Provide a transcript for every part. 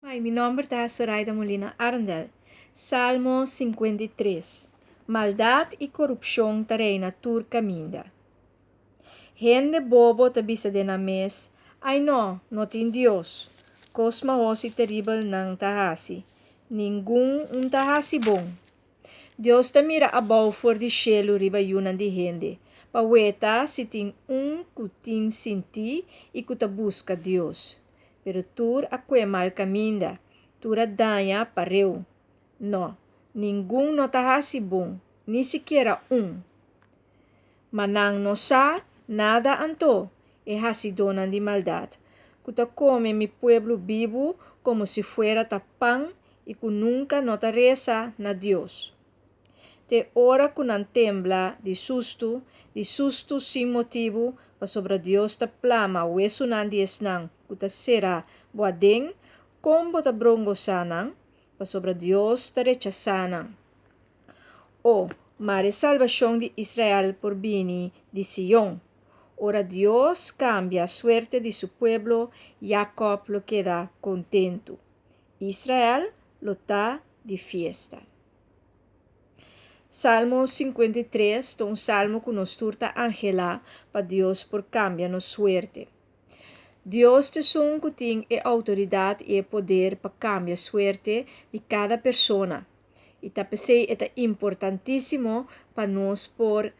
Ai, mi nombre es Zoraida Molina Arndel. Salmo 53. Maldad y corrupción reina turca minda. Gente bobo te bisa de na mes. Ay no tin Dios. Cosma osi terrible nang tahasi. Ningún un tahasi bom. Deus te mira abau for di cielo riba yunan di gente. Paweta si tin kutin sinti e kuta busca Deus. Pero tur aque mal caminda. Tura danha pareu. No, ninguém notahasi bom, ni siquiera Manang no sa, nada anto, e hasidonan di maldad. Kuta come mi pueblo vivo como si fuera tapang, e ku nunca nota reza na Dios. Te ora kunan tembla di susto sin motivo, pa sobra Dios ta plama wesunan di esnang, kuta sera boadeng, combo ta brongo sanang, pa sobra Dios ta rechazanan. Mare salvación de Israel por vini de Sion. Ora Dios cambia suerte de su pueblo, Jacob lo queda contento. Israel lo está de fiesta. Salmo 53 é um salmo que nos turta angela para Deus por cambia nos suerte. Deus te son que tem autoridade e poder para cambiar suerte de cada persona. E tapesei é importantíssimo para nós por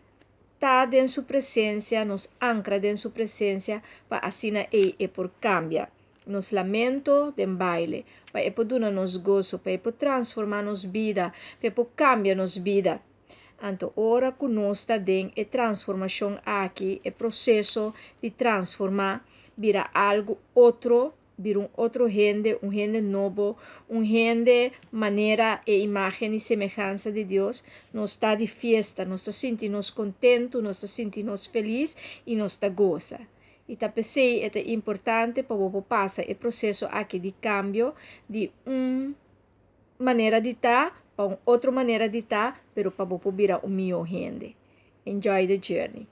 estar em sua presença, nos ancra em sua presença para assim e por cambia. Nos lamento de baile, para e poder nos gozo, para e transformar nos vida, para e cambia nos vida. Anto ora que nós está den e transformação aqui, e processo de transformar, vira algo outro, vira outro gente, gente novo, gente maneira e imagem e semelhança de Deus, nós está de fiesta, nós está sentindo-nos contento, nós está sentindo-nos feliz e nós está goza. E tapesei é importante para o passar o processo aqui de cambio de maneira de estar para outra maneira de estar, pero para o virar o meu gente. Enjoy the journey.